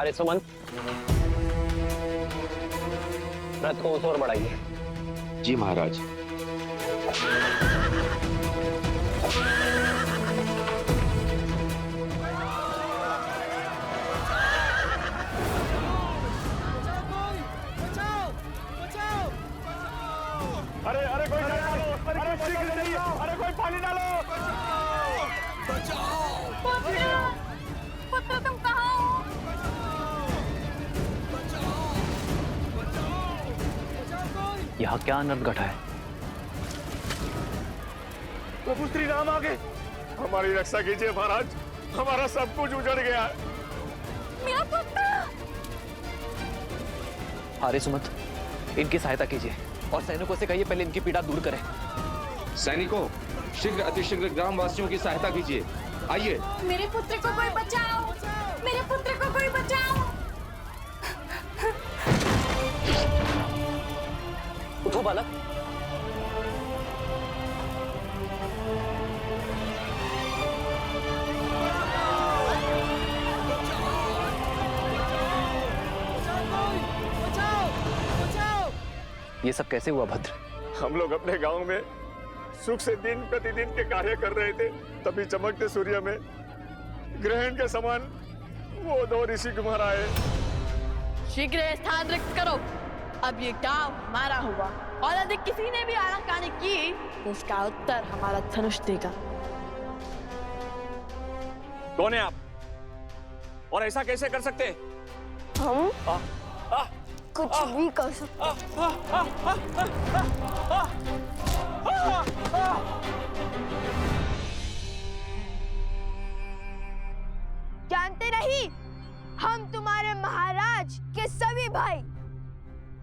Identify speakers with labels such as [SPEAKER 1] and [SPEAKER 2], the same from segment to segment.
[SPEAKER 1] आर्य सुमंत, रथ को उस ओर बढ़ाइए।
[SPEAKER 2] जी महाराज।
[SPEAKER 3] अरे अरे कोई डालो, अरे शीघ्र चलिए, अरे कोई पानी डालो।
[SPEAKER 4] पुत्र तुम कहाँ हो?
[SPEAKER 1] यहाँ क्या अनर्थ घटा है?
[SPEAKER 3] प्रभु श्री राम आ गए। हमारी रक्षा कीजिए महाराज, हमारा सब कुछ उजड़ गया है।
[SPEAKER 4] मेरा पुत्र।
[SPEAKER 1] आर्य सुमंत, इनकी सहायता कीजिए और सैनिकों से कहिए पहले इनकी पीड़ा दूर करें।
[SPEAKER 2] सैनिकों, शीघ्र अतिशीघ्र ग्रामवासियों की सहायता कीजिए। आइए।
[SPEAKER 4] मेरे पुत्र को कोई बचाओ, मेरे पुत्र को कोई बचाओ।
[SPEAKER 1] उठो बालक। ये सब कैसे हुआ भद्र?
[SPEAKER 3] हम लोग अपने गांव में सुख से दिन प्रतिदिन के कार्य कर रहे थे, तभी चमकते सूर्य में ग्रहण के समान वो दो ऋषि कुमार आए।
[SPEAKER 5] शीघ्र स्थान रिक्त करो। अब ये गांव हमारा हुआ और यदि किसी ने भी आनाकानी की तो उसका उत्तर हमारा धनुष देगा।
[SPEAKER 3] कौन है आप और ऐसा कैसे कर सकते?
[SPEAKER 4] हम कुछ भी कर सकते। जानते नहीं, हम तुम्हारे महाराज के सभी भाई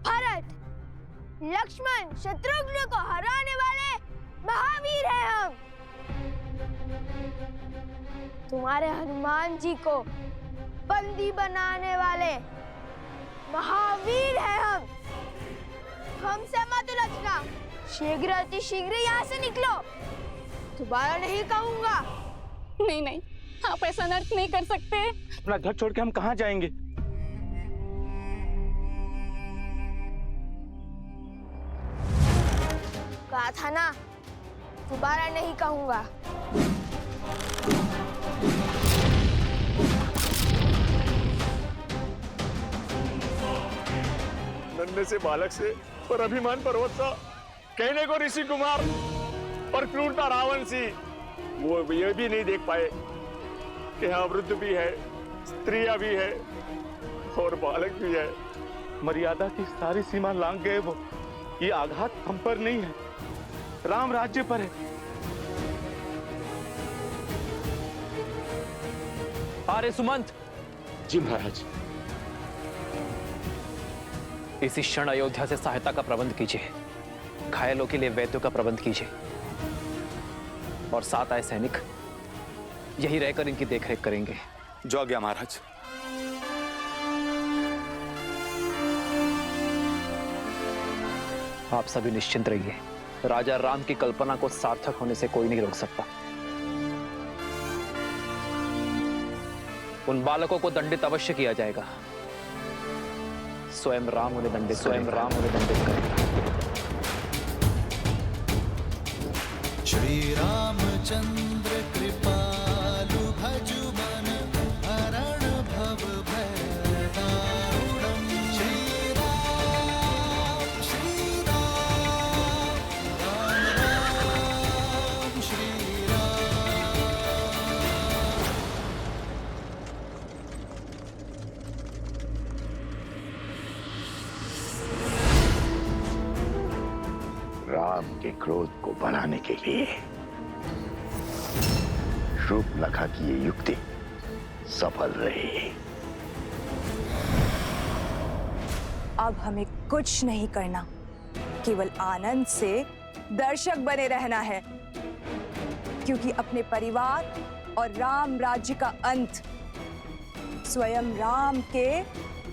[SPEAKER 4] भरत, लक्ष्मण, शत्रुघ्न को हराने वाले महावीर हैं हम। तुम्हारे हनुमान जी को बंदी बनाने वाले महावीर है हम। हमसे मत उलझना, शीघ्र अतिशीघ्र यहाँ से निकलो। दोबारा नहीं कहूंगा।
[SPEAKER 6] नहीं नहीं, आप ऐसा अनर्थ नहीं कर सकते।
[SPEAKER 3] अपना घर छोड़ के हम कहाँ जाएंगे?
[SPEAKER 4] कहा था ना, दोबारा नहीं कहूंगा।
[SPEAKER 3] नन्हे से बालक से पर अभिमान पर्वत सा, कहने को ऋषि कुमार और क्रूरता रावण सी, वो ये भी नहीं देख पाए कि यहाँ वृद्ध भी है, स्त्रियां भी है और बालक भी है। मर्यादा की सारी सीमा लांघ गए वो। ये आघात हम पर नहीं है, राम राज्य पर है।
[SPEAKER 1] आर्य सुमंत।
[SPEAKER 2] जी महाराज।
[SPEAKER 1] इसी क्षण अयोध्या से सहायता का प्रबंध कीजिए, घायलों के लिए वैद्यों का प्रबंध कीजिए और साथ आए सैनिक यही रहकर इनकी देखरेख करेंगे।
[SPEAKER 3] जो आज्ञा महाराज।
[SPEAKER 1] आप सभी निश्चिंत रहिए, राजा राम की कल्पना को सार्थक होने से कोई नहीं रोक सकता। उन बालकों को दंडित अवश्य किया जाएगा। स्वयं राम उन्हें दंडित करेगा।
[SPEAKER 7] श्री रामचंद्र कृपालु भजु मन हरण भव भय दारुणम्। श्री राम राम राम श्री राम।
[SPEAKER 8] राम के क्रोध को बढ़ाने के लिए शूर्पणखा की ये युक्ति सफल रही।
[SPEAKER 9] अब हमें कुछ नहीं करना, केवल आनंद से दर्शक बने रहना है, क्योंकि अपने परिवार और राम राज्य का अंत स्वयं राम के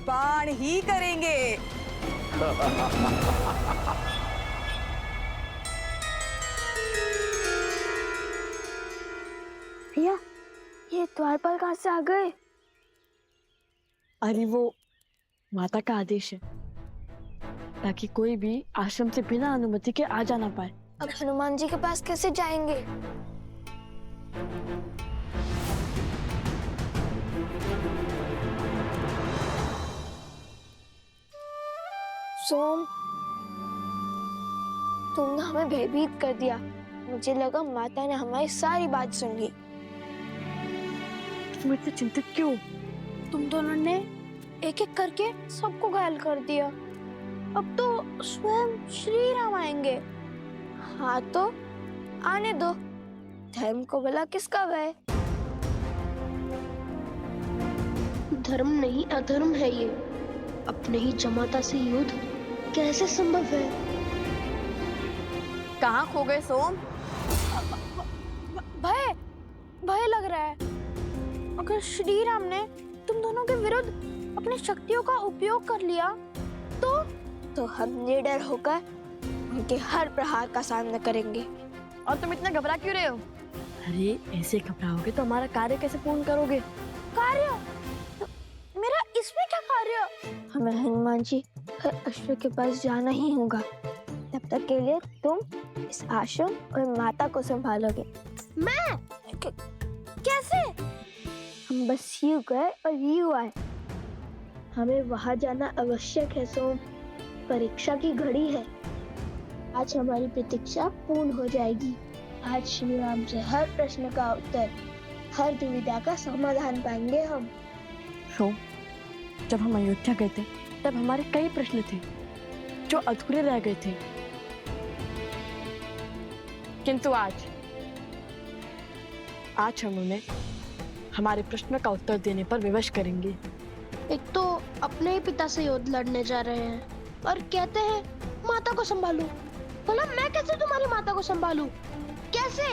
[SPEAKER 9] बाण ही करेंगे।
[SPEAKER 4] भैया, ये द्वारपाल कहाँ से आ गए?
[SPEAKER 5] अरे वो माता का आदेश है, ताकि कोई भी आश्रम से बिना अनुमति के आ जा ना पाए।
[SPEAKER 4] अब हनुमान जी के पास कैसे जाएंगे? सोम, तुमने हमें भयभीत कर दिया। मुझे लगा माता ने हमारी सारी बात सुन ली।
[SPEAKER 5] तुम इतने चिंतित क्यों?
[SPEAKER 4] तुम दोनों ने एक एक करके सबको घायल कर दिया। अब तो स्वयं श्री राम आएंगे। हाँ तो आने दो, धर्म को भला किसका भय?
[SPEAKER 10] धर्म नहीं अधर्म है ये। अपने ही जमाता से युद्ध कैसे संभव है?
[SPEAKER 5] कहाँ खो गए सोम?
[SPEAKER 4] भय भय लग रहा है। अगर श्री राम ने तुम दोनों के विरुद्ध अपनी शक्तियों का उपयोग कर लिया तो हम निडर होकर उनके हर प्रहार का सामना करेंगे।
[SPEAKER 5] और तुम इतना घबरा क्यों रहे हो? अरे ऐसे घबराओगे तो हमारा कार्य कैसे पूर्ण करोगे?
[SPEAKER 4] कार्य? मेरा इसमें क्या कार्य? हमें हनुमान जी हर अश्व के पास जाना ही होगा। तब तक के लिए तुम इस आश्रम और माता को संभालोगे। मैं? कैसे? हम बस यूं गए और यूं आए।
[SPEAKER 10] हमें वहां जाना आवश्यक है सोम। परीक्षा की घड़ी है। आज हमारी प्रतीक्षा पूर्ण हो जाएगी। आज श्री राम से हर प्रश्न का उत्तर, हर दुविधा का समाधान पाएंगे हम।
[SPEAKER 5] सोम, जब हम अयोध्या गए थे तब हमारे कई प्रश्न थे जो अधूरे रह गए थे, किंतु आज हम उन्हें हमारे प्रश्न का उत्तर देने पर विवश करेंगे।
[SPEAKER 10] एक तो अपने ही पिता से युद्ध लड़ने जा रहे हैं और कहते हैं माता को संभालू। भला मैं कैसे तुम्हारी माता को संभालू? कैसे?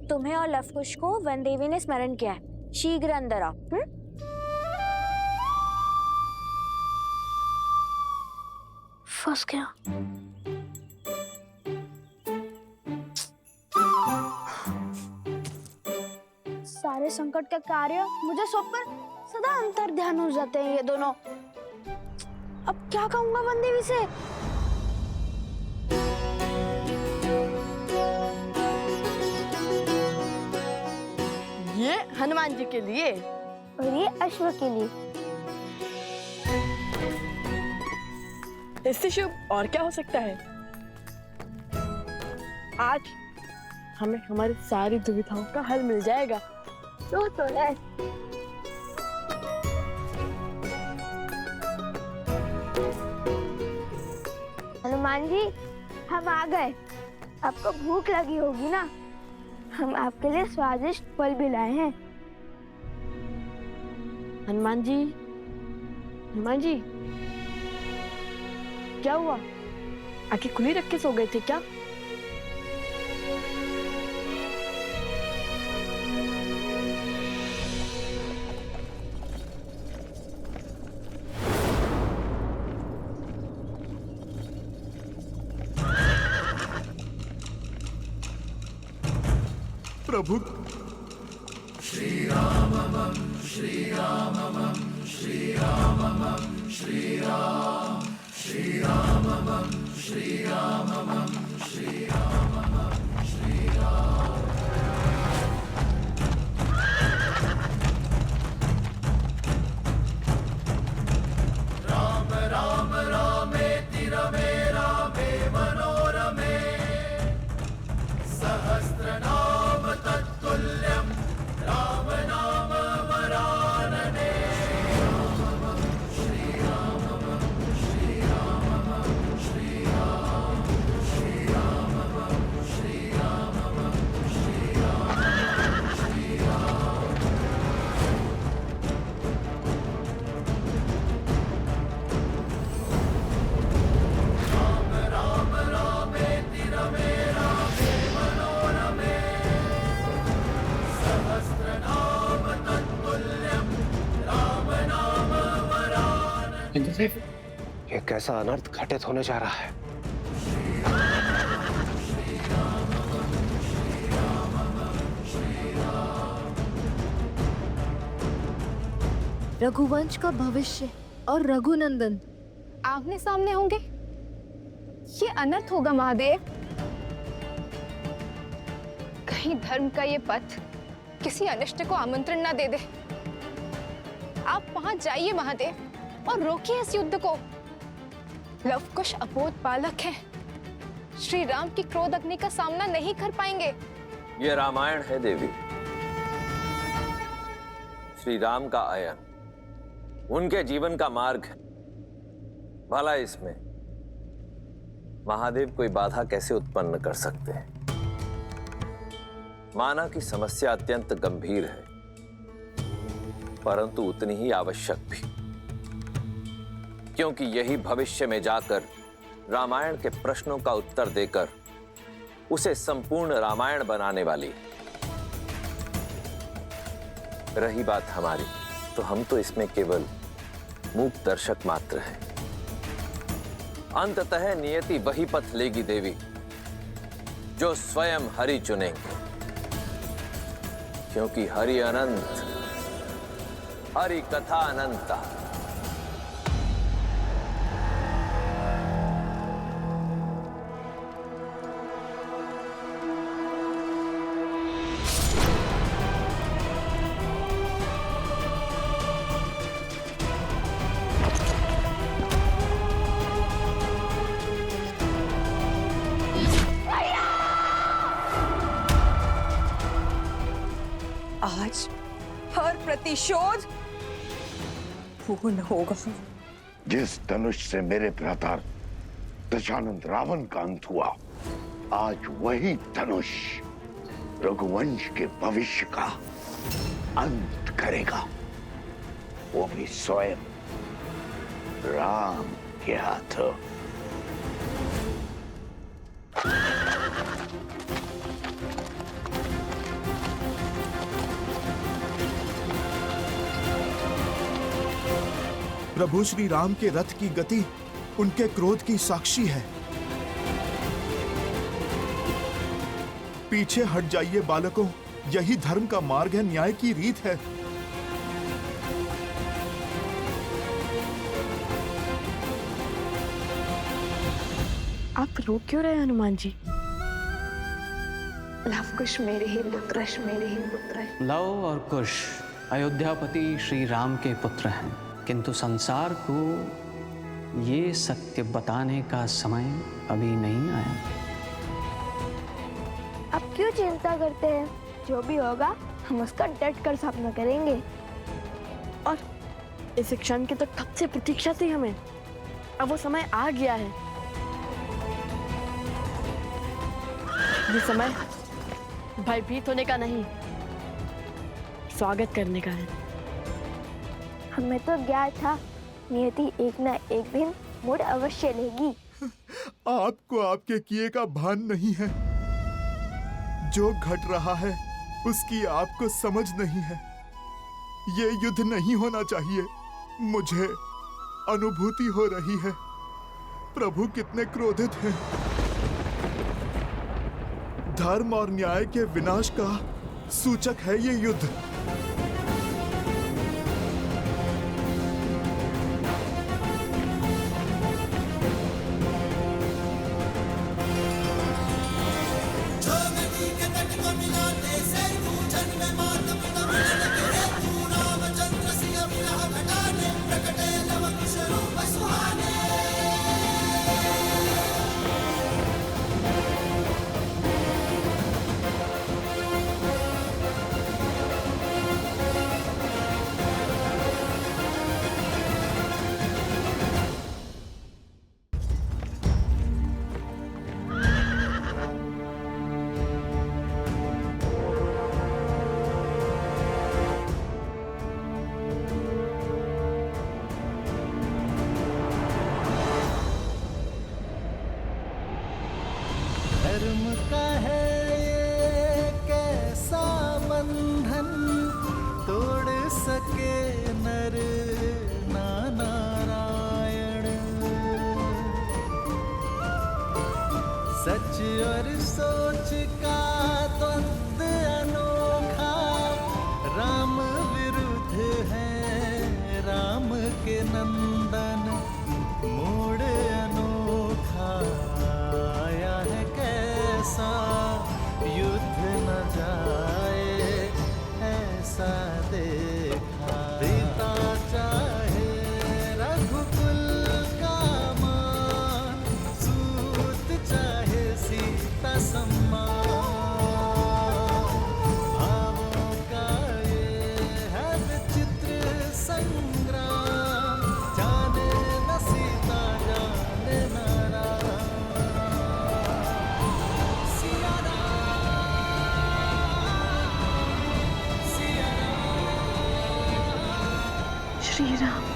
[SPEAKER 4] तुम्हें और लवकुश को वन देवी ने स्मरण किया है। शीघ्र अंदर आओ।
[SPEAKER 10] फंस गया।
[SPEAKER 4] सारे संकट का कार्य मुझे सौंपकर सदा अंतर ध्यान हो जाते हैं ये दोनों। अब क्या कहूंगा वन देवी से?
[SPEAKER 5] ये हनुमान जी के लिए
[SPEAKER 4] और ये अश्व के लिए।
[SPEAKER 5] इससे शुभ और क्या हो सकता है? आज हमें हमारी सारी दुविधाओं का हल मिल जाएगा।
[SPEAKER 4] तो है। हनुमान जी, हम आ गए। आपको भूख लगी होगी ना? हम आपके लिए स्वादिष्ट फल भी लाए हैं।
[SPEAKER 5] हनुमान जी, क्या हुआ? आंखें खुली रख के सो गए थे क्या?
[SPEAKER 7] प्रभु राम राम रामेति रमे रामे
[SPEAKER 8] इंद्रदेव, ये कैसा अनर्थ घटित होने जा रहा है?
[SPEAKER 4] रघुवंश का भविष्य और रघुनंदन
[SPEAKER 6] आमने सामने होंगे, ये अनर्थ होगा महादेव। कहीं धर्म का ये पथ किसी अनिष्ट को आमंत्रण ना दे दे। आप वहां जाइए महादेव और रोकिए इस युद्ध को। लवकुश अबोध बालक है, श्री राम की क्रोध अग्नि का सामना नहीं कर पाएंगे।
[SPEAKER 11] ये रामायण है देवी। श्री राम का आयन उनके जीवन का मार्ग है। भला इसमें महादेव कोई बाधा कैसे उत्पन्न कर सकते हैं? माना कि समस्या अत्यंत गंभीर है, परंतु उतनी ही आवश्यक भी, क्योंकि यही भविष्य में जाकर रामायण के प्रश्नों का उत्तर देकर उसे संपूर्ण रामायण बनाने वाली है। रही बात हमारी, तो हम तो इसमें केवल मूक दर्शक मात्र हैं। अंततः नियति वही पथ लेगी देवी जो स्वयं हरि चुनेंगे, क्योंकि हरि अनंत, हरि कथा अनंता।
[SPEAKER 9] आज हर प्रतिशोध पूर्ण होगा।
[SPEAKER 8] जिस धनुष से मेरे भ्राता दशानंद रावण का अंत हुआ, आज वही धनुष रघुवंश के भविष्य का अंत करेगा, वो भी स्वयं राम के हाथों।
[SPEAKER 12] प्रभु श्री राम के रथ की गति उनके क्रोध की साक्षी है। पीछे हट जाइए बालकों, यही धर्म का मार्ग है, न्याय की रीत है।
[SPEAKER 5] आप रो क्यों रहे हनुमान जी?
[SPEAKER 9] लवकुश मेरे ही पुत्र, मेरे ही पुत्र।
[SPEAKER 13] लव और कुश अयोध्यापति श्री राम के पुत्र हैं, किंतु संसार को ये सत्य बताने का समय अभी नहीं आया।
[SPEAKER 4] आप क्यों चिंता करते हैं? जो भी होगा हम उसका डट कर सामना करेंगे।
[SPEAKER 5] और इस क्षण की तो कब से प्रतीक्षा थी हमें। अब वो समय आ गया है। ये समय भयभीत होने का नहीं, स्वागत करने का है।
[SPEAKER 4] हमें तो ज्ञान था नियति एक ना एक दिन मोड़ अवश्य लेगी।
[SPEAKER 12] आपको आपके किए का भान नहीं है। जो घट रहा है उसकी आपको समझ नहीं है। ये युद्ध नहीं होना चाहिए। मुझे अनुभूति हो रही है प्रभु कितने क्रोधित हैं। धर्म और न्याय के विनाश का सूचक है ये युद्ध।
[SPEAKER 7] सच और सोच का द्वंद्व अनोखा, राम विरुद्ध है राम के नंदन, मोड़ अनोखा आया है कैसा, युद्ध न जाए ऐसा देखा। पिता चाहे रघुकुल का मान, सूत चाहे सीता सम्मान, भावों का ये है विचित्र संग्राम, जाने न सीता जाने न राम। सिया राम, सिया
[SPEAKER 5] श्री राम।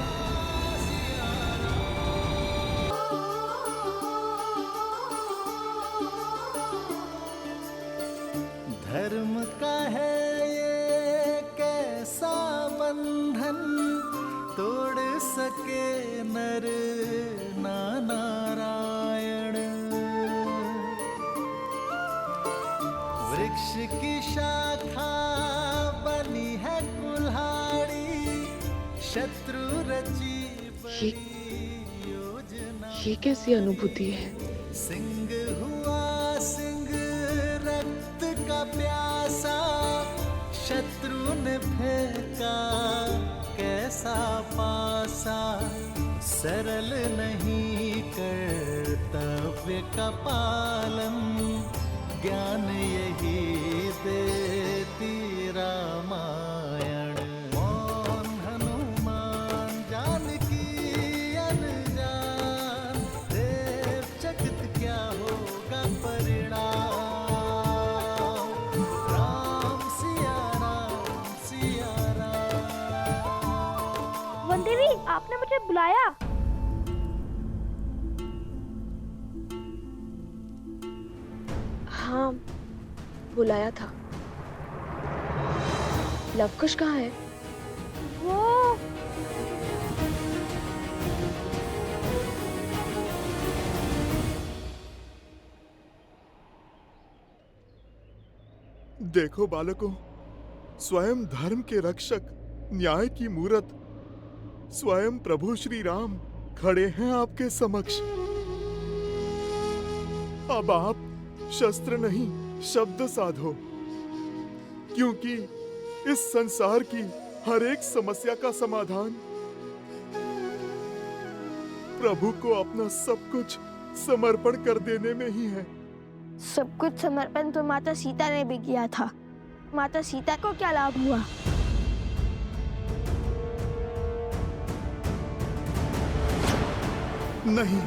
[SPEAKER 7] धर्म का है ये कैसा बंधन, तोड़ सके नर ना नारायण। वृक्ष की शाखा बनी है कुल्हाड़ी, शत्रु रची बड़ी योजना।
[SPEAKER 5] ये कैसी अनुभूति है?
[SPEAKER 7] सिंह हुआ सिंह रक्त का प्यासा, शत्रु ने फेंका कैसा पासा, सरल नहीं कर्तव्य का पालन, ज्ञान यही देती रामायण। मौन हनुमान जानकी अनजान, देव जगत क्या होगा परिणाम। राम सिया राम सिया राम।
[SPEAKER 10] वन देवी, आपने मुझे बुलाया।
[SPEAKER 5] हाँ, बुलाया था। लवकुश कहाँ है?
[SPEAKER 10] वो
[SPEAKER 12] देखो बालकों, स्वयं धर्म के रक्षक, न्याय की मूरत, स्वयं प्रभु श्री राम खड़े हैं आपके समक्ष। अब आप शस्त्र नहीं शब्द साधो, क्योंकि इस संसार की हर एक समस्या का समाधान प्रभु को अपना सब कुछ समर्पण कर देने में ही है।
[SPEAKER 10] सब कुछ समर्पण तो माता सीता ने भी किया था। माता सीता को क्या लाभ हुआ?
[SPEAKER 12] नहीं,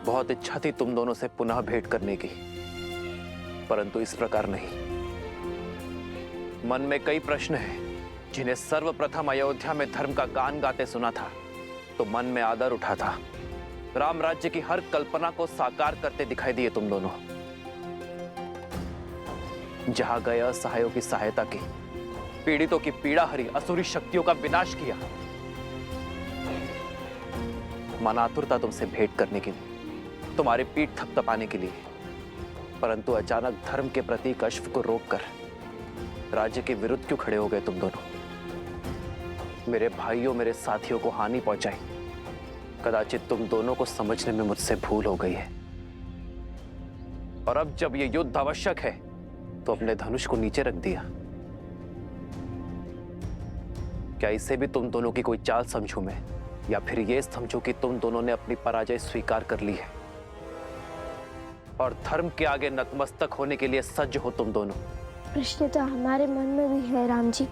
[SPEAKER 1] बहुत इच्छा थी तुम दोनों से पुनः भेंट करने की, परंतु इस प्रकार नहीं। मन में कई प्रश्न हैं जिन्हें सर्वप्रथम अयोध्या में धर्म का गान गाते सुना था तो मन में आदर उठा था। राम राज्य की हर कल्पना को साकार करते दिखाई दिए तुम दोनों। जहां गए असहायों की सहायता की, पीड़ितों की पीड़ा हरी, असुरी शक्तियों का विनाश किया। मन आतुरता तुमसे भेंट करने के लिए, तुम्हारी पीठ थपथपाने के लिए, परंतु अचानक धर्म के प्रतीक अश्व को रोककर राज्य के विरुद्ध क्यों खड़े हो गए तुम दोनों? मेरे भाइयों, मेरे साथियों को हानि पहुंचाई, कदाचित तुम दोनों को समझने में मुझसे भूल हो गई है। और अब जब यह युद्ध आवश्यक है तो अपने धनुष को नीचे रख दिया। क्या इसे भी तुम दोनों की कोई चाल समझूं मैं, या फिर यह समझूं कि तुम दोनों ने अपनी पराजय स्वीकार कर ली है और धर्म के आगे नतमस्तक होने के लिए सज्ज हो तुम दोनों?
[SPEAKER 10] प्रश्न तो हमारे मन में भी है राम जी।